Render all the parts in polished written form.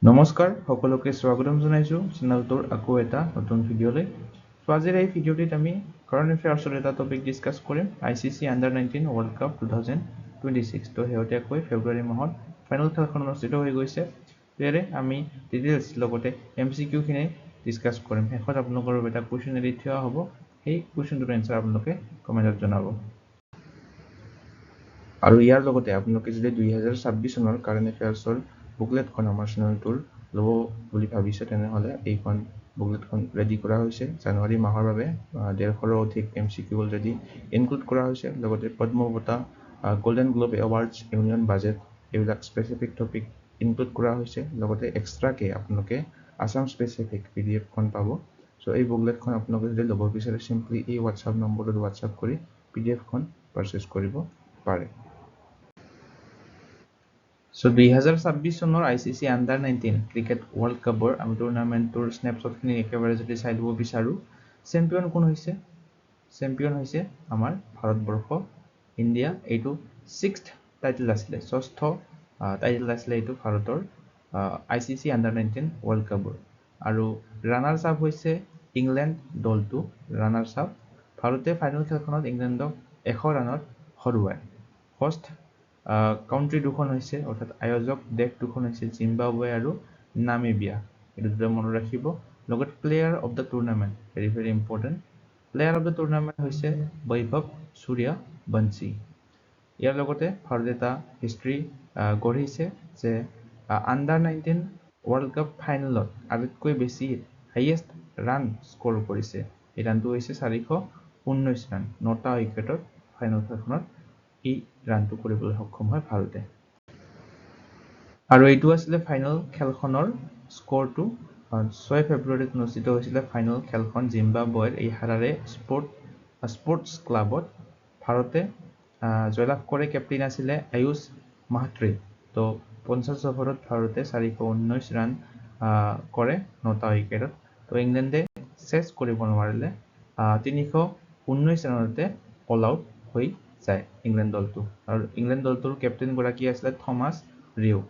নমস্কাৰ সকলোকে স্বাগতম জনাইছো চেনেলটোৰ আকৌ এটা নতুন ভিডিঅ'লৈ। আজিৰ এই ভিডিঅ'টিত আমি কাৰেণ্ট এফেয়াৰ্ছৰ এটা টপিক ডিসকাস কৰিম ICC আন্ডাৰ 19 ৱৰ্ল্ড কাপ 2026 তো হেউটিয়াকৈ ফেব্ৰুৱাৰী মাহত ফাইনেল খেলখন অনুষ্ঠিত হৈ গৈছে। ইয়াৰে আমি ডিটেইলছ লগতে MCQ খিনি ডিসকাস কৰিম। শেষত আপোনালোকৰ এটা কোৱেশ্চন এৰি থোৱা হ'ব, সেই কোৱেশ্চনটোৰ এনসাৰ আপোনালোকে কমেন্টত জনাব। আৰু ইয়াৰ লগতে আপোনালোকে যদি 2026 চনৰ কাৰেণ্ট এফেয়াৰ্ছৰ বুকলেটখন আমাৰ চেনেলটোৰ ল'ব বুলি ভাবিছে তেনেহলে এইখন বুকলেটখন ৰেডি কৰা হৈছে। জানুৱাৰী মাহৰ বাবে 150ৰো অধিক MCQ অলৰেডি ইনক্লুড কৰা হৈছে। লগতে পদ্ম বঁটা, golden globe awards, union budget এইবিলাক স্পেচিফিক টপিক ইনক্লুড কৰা হৈছে। লগতে এক্সট্ৰাকে আপোনালোকে আসাম স্পেচিফিক PDF খন পাব। সো এই বুকলেটখন আপোনালোকে যদি ল'ব বিচাৰে সিম্পলি এই WhatsApp নম্বৰটোত WhatsApp কৰি PDF খন পাৰচেজ কৰিব পাৰে। সো 2026 চনৰ ICC আন্ডাৰ 19 ক্ৰিকেট ৱৰ্ল্ড কাপৰ আমি টুৰ্নামেণ্টৰ স্নেপশ্বটখিনি একেবাৰে যদি চাই ল'ব বিচাৰো, চেম্পিয়ন কোন হৈছে? চেম্পিয়ন হৈছে আমাৰ ভাৰতবৰ্ষ, ইণ্ডিয়া। এইটো 6th টাইটেল আছিলে, 6ষ্ঠ টাইটেল আছিলে এইটো ভাৰতৰ ICC আন্ডাৰ 19 ৱৰ্ল্ড কাপৰ। আৰু ৰানাৰ্ছ আপ হৈছে ইংলেণ্ড দলটো ৰানাৰ্ছ আপ। ভাৰতে ফাইনেল খেলখনত ইংলেণ্ডক 100 ৰানত হৰুৱায়। হোষ্ট কাউন্ট্ৰি দুখন হৈছে অৰ্থাৎ আয়োজক দেশ দুখন হৈছে জিম্বাবৱে আৰু নামিবিয়া। এইটো দুটা মনত ৰাখিব। লগতে player of the tournament very very important. Player of the tournament হৈছে বৈভৱ সূৰ্যবংশী। ইয়াৰ লগতে ভাৰতে এটা হিষ্ট্ৰী গঢ়িছে যে আন্ডাৰ 19 ৱৰ্ল্ড কাপ ফাইনেলত আটাইতকৈ বেছি হাইয়েষ্ট ৰান স্ক'ৰ কৰিছে। এই ৰানটো হৈছে 419 ৰান। 9টা উইকেটত ফাইনেল খেলখনত এই ৰানটো কৰিবলৈ সক্ষম হয় ভাৰতে। আৰু এইটো আছিলে ফাইনেল খেলখনৰ স্ক'ৰটো। 6 ফেব্ৰুৱাৰীত অনুষ্ঠিত হৈছিলে ফাইনেল খেলখন জিম্বাবৱেৰ এই হাৰাৰে স্পৰ্টছ ক্লাবত। ভাৰতে জয়লাভ কৰে। কেপ্টেইন আছিলে আয়ুষ মাহত্ৰে। তো 50 অভাৰত ভাৰতে 419 ৰান কৰে 9টা উইকেটত। তো ইংলেণ্ডে চেছ কৰিব নোৱাৰিলে, 319 ৰানতে অল আউট হৈ যায় ইংলেণ্ড দলটো। আৰু ইংলেণ্ড দলটোৰ কেপ্টেইন গৰাকী আছিলে থমাছ ৰিও।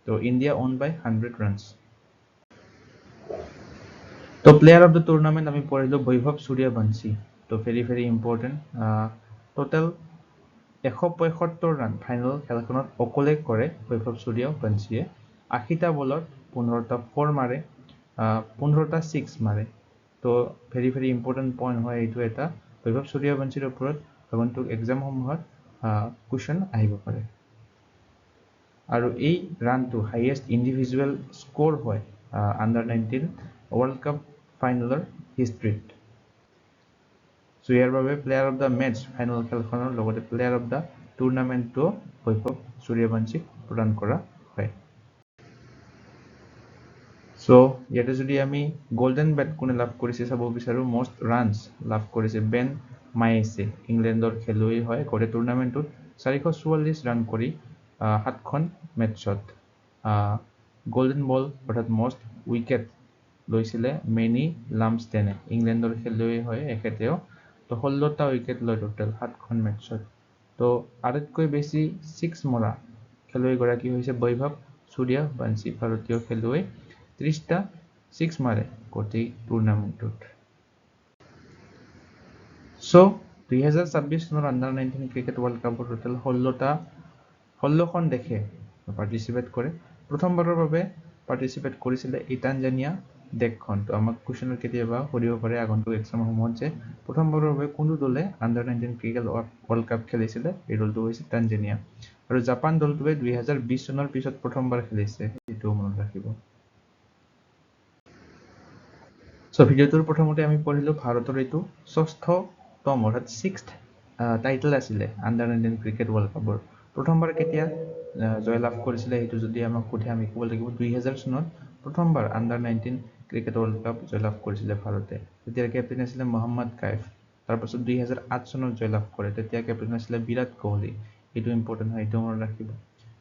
তো ইণ্ডিয়া ওন বাই 100 ৰানছ। তো প্লেয়াৰ অফ দ্য টুৰ্নামেণ্ট আমি পঢ়িলো বৈভৱ সূৰ্যবংশী। তো very very important. Total 175 run final খেলখনত অকলে কৰে বৈভৱ সূৰ্যবংশীয়ে। 80টা বলত 15টা 4 মাৰে, 15টা 6 মাৰে। তো ভেৰি ভেৰি ইম্পৰ্টেণ্ট পইণ্ট হয় এইটো এটা। বৈভৱ সূৰ্যবংশীৰ ওপৰত আগন্তুক এক্সামসমূহত কুৱেশ্যন আহিব পাৰে। আৰু এই ৰানটো হাইয়েষ্ট ইণ্ডিভিজুৱেল স্ক'ৰ হয় আন্ডাৰ 19 ৱৰ্ল্ড কাপ ফাইনেলৰ হিষ্ট্ৰীত। সো ইয়াৰ বাবে player of the match final খেলখনৰ লগতে প্লেয়াৰ অফ দ্য টুৰ্নামেণ্টটো বৈভৱ সূৰ্যবংশীক প্ৰদান কৰা হয়। সো ইয়াতে যদি আমি গোল্ডেন বেট কোনে লাভ কৰিছে চাব বিচাৰো, মষ্ট ৰানছ লাভ কৰিছে বেন মায়েছে। ইংলেণ্ডৰ খেলুৱৈ হয়। গোটেই টুৰ্নামেণ্টটোত 444 ৰান কৰি 7খন মেটছত। গোল্ডেন বল অৰ্থাৎ মষ্ট উইকেট লৈছিলে মেনি লামষ্টেনে। ইংলেণ্ডৰ খেলুৱৈ হয় এখেতেও। তো 16টা উইকেট লয় টোটেল 7খন মেটছত। তো আটাইতকৈ বেছি 6 মৰা খেলুৱৈ গৰাকী হৈছে বৈভৱ সূৰ্যবংশী, ভাৰতীয় খেলুৱৈ। 30টা 6 মাৰে গোটেই টুৰ্নামেণ্টটোত। সো 2026 চনৰ আন্ডাৰ 19 ক্ৰিকেট ৱৰ্ল্ড কাপৰ টোটেল 16খন দেশে পাৰ্টিচিপেট কৰে। প্ৰথমবাৰৰ বাবে পাৰ্টিচিপেট কৰিছিলে এই তানজানিয়া দেশখন। তো আমাক কুৱেশ্যনত কেতিয়াবা সুধিব পাৰে আগন্তুক এক্সামসমূহত যে প্ৰথমবাৰৰ বাবে কোনটো দলে আন্ডাৰ 19 ক্ৰিকেট ৱৰ্ল্ড কাপ খেলিছিলে? এই দলটো হৈছে তানজানিয়া। আৰু জাপান দলটোৱে 2020 চনৰ পিছত প্ৰথমবাৰ খেলিছে, এইটোও মনত ৰাখিব। সো ভিডিঅ'টোৰ প্ৰথমতে আমি পঢ়িলো ভাৰতৰ এইটো 6ষ্ঠতম অৰ্থাৎ 6th টাইটেল আছিলে আন্ডাৰ 19 ক্ৰিকেট ৱৰ্ল্ড কাপৰ। প্ৰথমবাৰ কেতিয়া জয়লাভ কৰিছিলে সেইটো যদি আমাক সোধে আমি ক'ব লাগিব 2000 চনত প্ৰথমবাৰ আন্ডাৰ 19 ক্ৰিকেট ৱৰ্ল্ড কাপ জয়লাভ কৰিছিলে ভাৰতে। তেতিয়া কেপ্টেইন আছিলে মহম্মদ কাইফ। তাৰপাছত 2008 চনত জয়লাভ কৰে, তেতিয়া কেপ্টেইন আছিলে বিৰাট কোহলি। এইটো ইম্পৰ্টেণ্ট হয়, এইটো মনত ৰাখিব।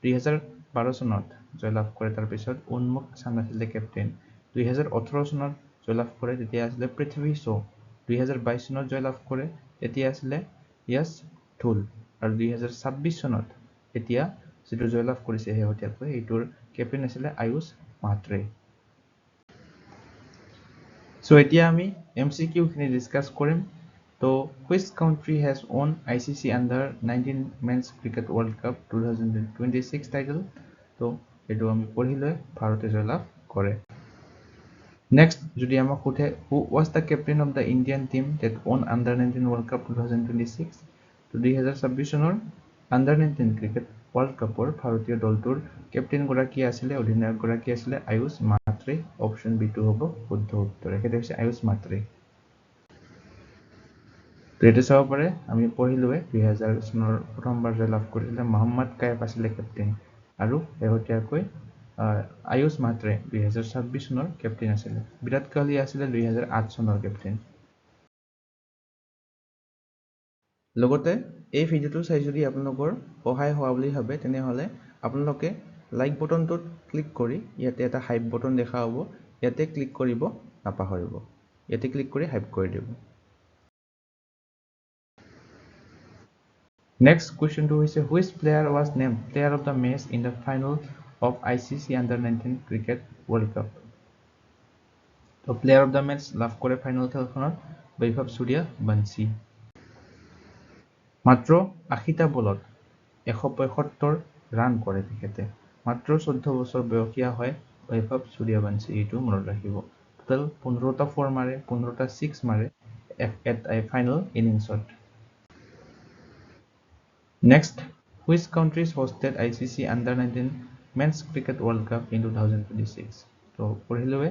2012 চনত জয়লাভ কৰে, তাৰপিছত উন্মুক চান্দ আছিলে কেপ্টেইন। 2018 চনত জয়লাভ কৰে, তেতিয়া আছিলে পৃথ্বী শ্ব। 2022 চনত জয়লাভ কৰে, তেতিয়া আছিলে য়শ ধুল। আৰু 2026 চনত এতিয়া যিটো জয়লাভ কৰিছে শেহতীয়াকৈ এইটোৰ কেপ্টেইন আছিলে আয়ুষ মাত্ৰে সো এতিয়া আমি MCQ খিনি ডিসকাস কৰিম তো which country has won ICC under 19 men's cricket world cup 2026 title তো এটো আমি পঢ়িলে ভাৰতে জয়লাভ কৰে next যদি আমাক সোধে who was the captain of the Indian team that won under 19 world cup 2026 তো 2026 চনৰ under 19 ক্ৰিকেট ওয়াৰ্ল্ড কাপৰ ভাৰতীয় দলটোৰ কেপ্টেইন গৰাকী আছিল অধিনায়ক গৰাকী আছিল আয়ুষ মাত্ৰে অপশন বি টু হ'ব শুদ্ধ উত্তৰ একেটা হৈছে আয়ুষ মাত্ৰে তো এটা চাব পাৰে আমি পঢ়িলোৱে 2000 চনৰ প্ৰথমবাৰ জয়লাভ কৰিছিল মোহাম্মদ কায়েফ আছিল কেপ্টেইন আৰু এহতিয়াকৈ আয়ুষ মাত্ৰে 2026 চনৰ কেপ্টেইন আছিল বিৰাট কোহলি আছিল 2008 চনৰ কেপ্টেইন লগতে এই ভিডিওটো চাই যদি আপোনালোকৰ সহায় হোৱা বুলি ভাবে তেনেহলে আপোনালোকে লাইক বটনটোত ক্লিক কৰি ইয়াতে এটা হাইপ বটন দেখা হ'ব ইয়াতে ক্লিক কৰিব নাপাহৰিব ইয়াতে ক্লিক কৰি হাইপ কৰি দিব Next question to is which player was named player of the match in the final of ICC under 19 cricket world cup তো player of the match লাভ কৰে ফাইনাল খেলখনত বৈভৱ সূৰ্যবংশী মাত্ৰ 80টা বলত 175 ৰান কৰে তেখেতে মাত্ৰ 14 বছৰ বয়সীয়া হয় বৈভৱ সূৰ্যবংশী এইটো মনত ৰাখিব টোটাল 15টা 4 মাৰে 15টা 6 মাৰে এট ফাইনাল ইনিংছত Next, which countries hosted ICC under 19 men's cricket world cup in 2026? So, পঢ়িলোৱে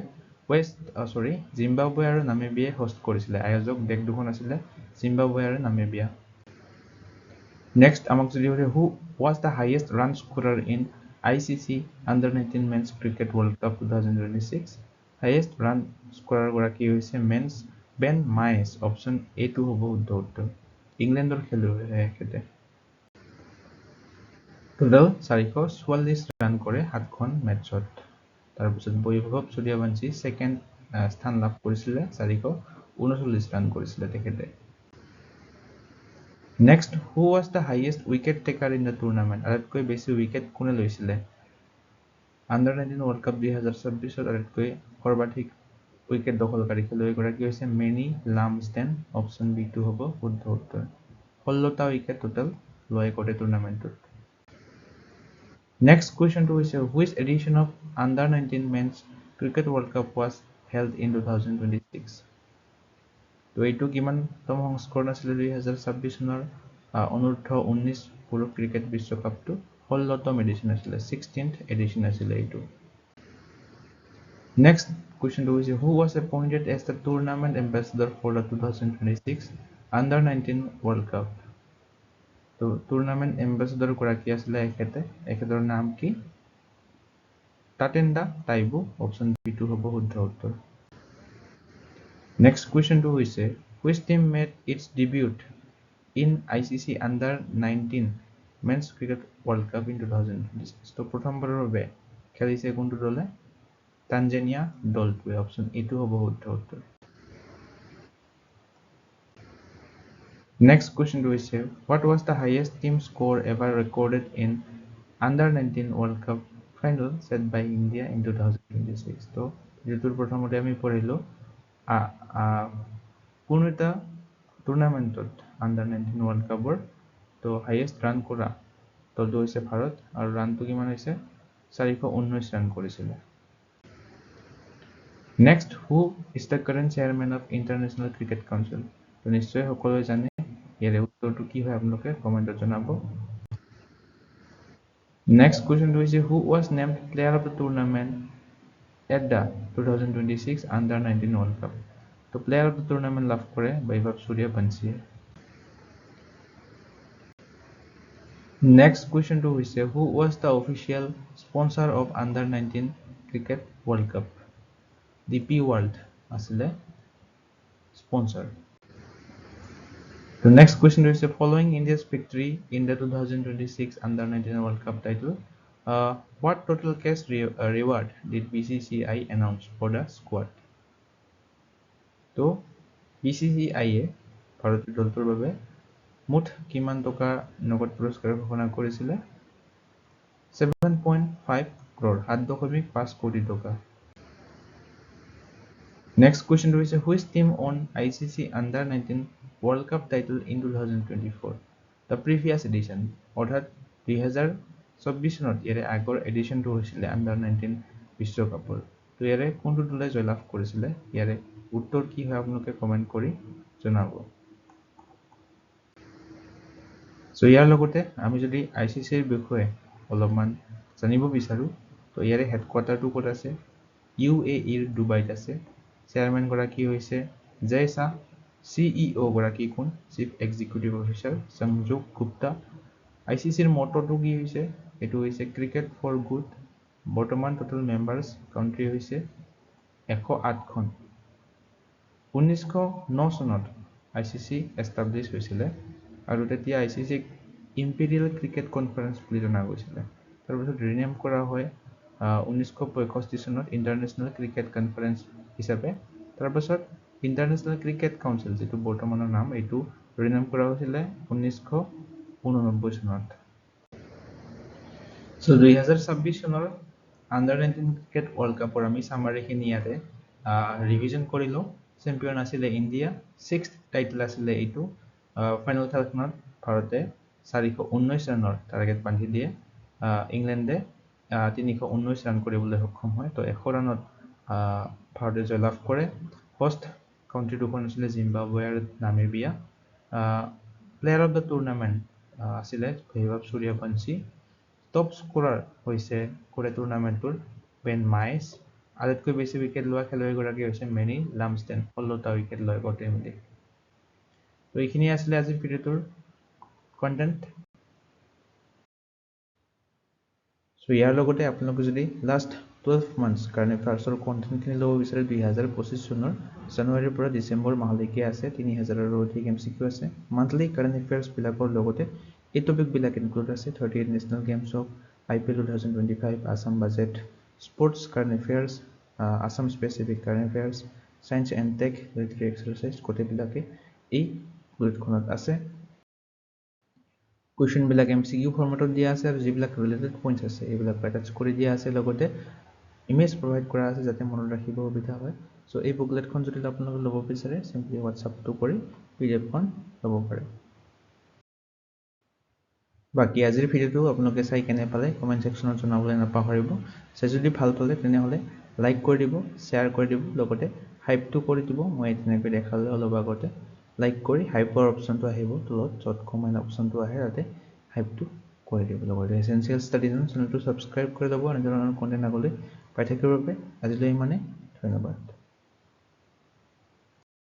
Zimbabwe আৰু নামিবিয়াই হোষ্ট কৰিছিলে আয়োজক দেশ দুখন আছিল জিম্বাবৱে আৰু নামিবিয়া Next, আমাক যদি who was the highest run scorer in ICC under 19 men's cricket world cup 2026? Highest run scorer গৰাকী হৈছে men's Ben Mice option A2 হ'ব শুদ্ধ উত্তৰ ইংলেণ্ডৰ খেলুৱৈ এখেতে টোটাল 444 ৰান কৰে 7খন মেচত তাৰপিছত বৈভৱ সূৰ্যবংশী সেকেন্ড স্থান লাভ কৰিছিল 439 ৰান কৰিছিল তেখেতে next who was the highest wicket taker in the tournament আটাইতকৈ বেছি উইকেট কোনে লৈছিল আন্ডাৰ 19 ওয়াৰ্ল্ড কাপ 2026 ত আটাইতকৈ সৰ্বাধিক উইকেট দখলকাৰী খেলুৱৈ গৰাকী হৈছে মেনি লামষ্টেন অপচন বি2 হ'ব শুদ্ধ উত্তৰ 16টা উইকেট টোটাল লয় কৰে টুৰ্নামেন্টত Next question to is which edition of under 19 men's cricket world cup was held in 2026 তো এইটো কিমান তম সংস্কৰণ আছিল 2026 চনৰ অনূৰ্ধ্ব 19 পুৰুষ ক্ৰিকেট বিশ্বকাপটো 16তম এডিশন আছিল 16th এডিশন আছিল এইটো Next question to is who was appointed as the tournament ambassador for the 2026 under 19 world cup তো টুৰ্নামেন্ট এম্বাসেডৰ গৰাকী আছিল এখেতৰ নাম কি তাতেন্দা টাইবু অপচন বি2 হ'ব শুদ্ধ উত্তৰ নেক্সট কোৱেশ্চন টু হৈছে which team made its debut in ICC under 19 men's cricket world cup in 2026 তো প্ৰথমবাৰৰ বাবে খেলিছে কোনটো দলে তানজানিয়া দলটোৱে অপচন এ2 হ'ব শুদ্ধ উত্তৰ Next question to is what was the highest team score ever recorded in under 19 World Cup final set by India in 2026 তো যেটোৰ প্ৰথমতে আমি পঢ়িলো কোন এটা টুৰ্নামেন্টত under 19 World Cupৰ তো হাইয়েস্ট ৰান কৰা দলটো হৈছে ভাৰত আৰু ৰানটো কিমান হৈছে 419 ৰান কৰিছিল Next who is the current chairman of International Cricket Council তো নিশ্চয় সকলোৱে জানে ইয়াৰে উত্তৰটো কি হয় আপোনালোকে কমেন্টত জনাব Next question to is who was named player of the tournament at the 2026 under 19 World Cup তো player of the tournament লাভ কৰে বৈভৱ Suryavanshi Next question to is who was the official sponsor of under 19 cricket World Cup DP World asile sponsor The next question is following India's victory in the 2026 under 19 World Cup title what total cash reward did BCCI announce for the squad তো BCCI এ ভাৰতীয় দলটোৰ বাবে মুঠ কিমান টকা নগদ পুৰস্কাৰ ঘোষণা কৰিছিল 7.5 crore 7.5 কোটি টকা Next question is which team won ICC Under-19 World Cup title in 2024? The previous edition, অর্থাৎ 2024 চনত ইয়াৰে আগৰ এডিশ্যনটো হৈছিলে Under-19 বিশ্বকাপৰ তো ইয়াৰে কোনটো দলে জয়লাভ কৰিছিলে ইয়াৰে উত্তৰ কি হয় আপোনালোকে কমেন্ট কৰি জনাব সো ইয়াৰ লগতে আমি যদি আইসিসিৰ বিষয়ে অলপমান জানিব বিচাৰো তো ইয়াৰে হেডকোৱাৰ্টাৰটো ক'ত আছে UAEৰ ডুবাইত আছে চেয়াৰম্যান গৰাকী হৈছে জয় শাহ CEO গৰাকী কোন চিফ এক্সিকিউটিভ অফিচাৰ সংযোগ গুপ্তা আইসিসিৰ মটটো কি হৈছে এটো হৈছে ক্ৰিকেট ফৰ গুড বৰ্তমান টোটাল মেম্বাৰছ কান্ট্ৰি হৈছে 108 খন 1909 চনত আইসিসি এষ্টাবলিছ হৈছিলে আৰু তেতিয়া আইসিসি ইম্পেৰিয়েল ক্ৰিকেট কনফাৰেন্স বুলি জনা গৈছিলে তাৰ পিছত ৰিনেম কৰা হয় 1965 চনত ইন্টাৰনেশ্যনেল ক্ৰিকেট কনফাৰেন্স হিচাপে তাৰ পিছত ইন্টাৰনেশ্যনেল ক্ৰিকেট কাউন্সিল যেটো বৰ্তমানৰ নাম এটো ৰিনেম কৰা হৈছিল 1989 চনত সো 2026 চনৰ Under-19 ক্ৰিকেট ওয়াৰ্ল্ড কাপৰ আমি সামাৰীখিনি ইয়াতে ৰিভিজন কৰিলো চেম্পিয়ন আছিল ইন্ডিয়া 6th টাইটেল আছিল এইটো ফাইনাল খেলখনত ভাৰতে 419 ৰানৰ টাৰ্গেট বান্ধি দিয়ে ইংল্যান্ডে 319 ৰান কৰিবলৈ সক্ষম হয় তো 100 ৰানত ভাৰতে জয়লাভ কৰে হোষ্ট কাউন্ট্ৰি দুখন আছিল জিম্বাবৱে আৰু Namibia player of the tournament আছিল ভৈভৱ সূৰ্যবংশী টপ স্কোৰাৰ হৈছে কোৰে টুৰ্নামেন্টৰ বেন মাইছ আটাইতকৈ বেছি উইকেট লোৱা খেলুৱৈ গৰাকী হৈছে মেনি লামষ্টেন 16টা উইকেট লয় গটে মিলি তো এইখিনি আছিল আজিৰ ভিডিওটোৰ কন্টেন্ট সো ইয়াৰ লগতে আপোনালোকে যদি লাষ্ট 12 মান্থস কাৰণে ফাৰ্ষ্টৰ কন্টেন্টখিনি ল'ব বিচাৰে 2025 চনৰ জানুৱাৰীৰ পৰা ডিসেম্বৰ মাহলৈকে আছে 3000 ৰো অধিক এমসিকিউ আছে মান্থলি কাৰেন্ট এফেয়াৰ্স বিলাকৰ লগতে এই টপিক বিলাক ইনক্লুড আছে 38 national games of IPL 2025 Assam budget sports current affairs Assam specific current affairs science and tech literary exercise গোটেইবিলাকে এই বুলেটখনত আছে কুৱেশ্যন বিলাক এমসিকিউ ফৰমেটত দিয়া আছে আৰু যিবিলাক ৰিলেটেড পইণ্টছ আছে এইবিলাক এটাচ কৰি দিয়া আছে লগতে ইমেজ প্ৰভাইড কৰা আছে যাতে মনত ৰাখিব সুবিধা হয় সো এই বুকলেটখন যদি আপোনালোকে ল'ব বিচাৰে সিম্পলি WhatsAppটো কৰি পিডিএফখন ল'ব পাৰে বাকি আজিৰ ভিডিওটো আপোনালোকে চাই কেনে পালে কমেন্ট সেকশনত জনাবলৈ নাপাহৰিব চাই যদি ভাল পালে তেনেহলে লাইক কৰি দিব শেয়াৰ কৰি দিব লগতে হাইপটো কৰি দিব মই তেনেকৈ দেখালে অলপ আগতে লাইক কৰি হাইপৰ অপচনটো আহিব তলত যত কমেন্ট অপচনটো আহে তাতে হাইপটো কৰি দিব লগতে এসেনশিয়াল ষ্টাডিজ চেনেলটো সাবস্ক্ৰাইব কৰি ল'ব আৰু ধৰণৰ কন্টেন্ট আগলৈ পাই থাকিবৰ বাবে আজিলৈ মানে ধন্যবাদ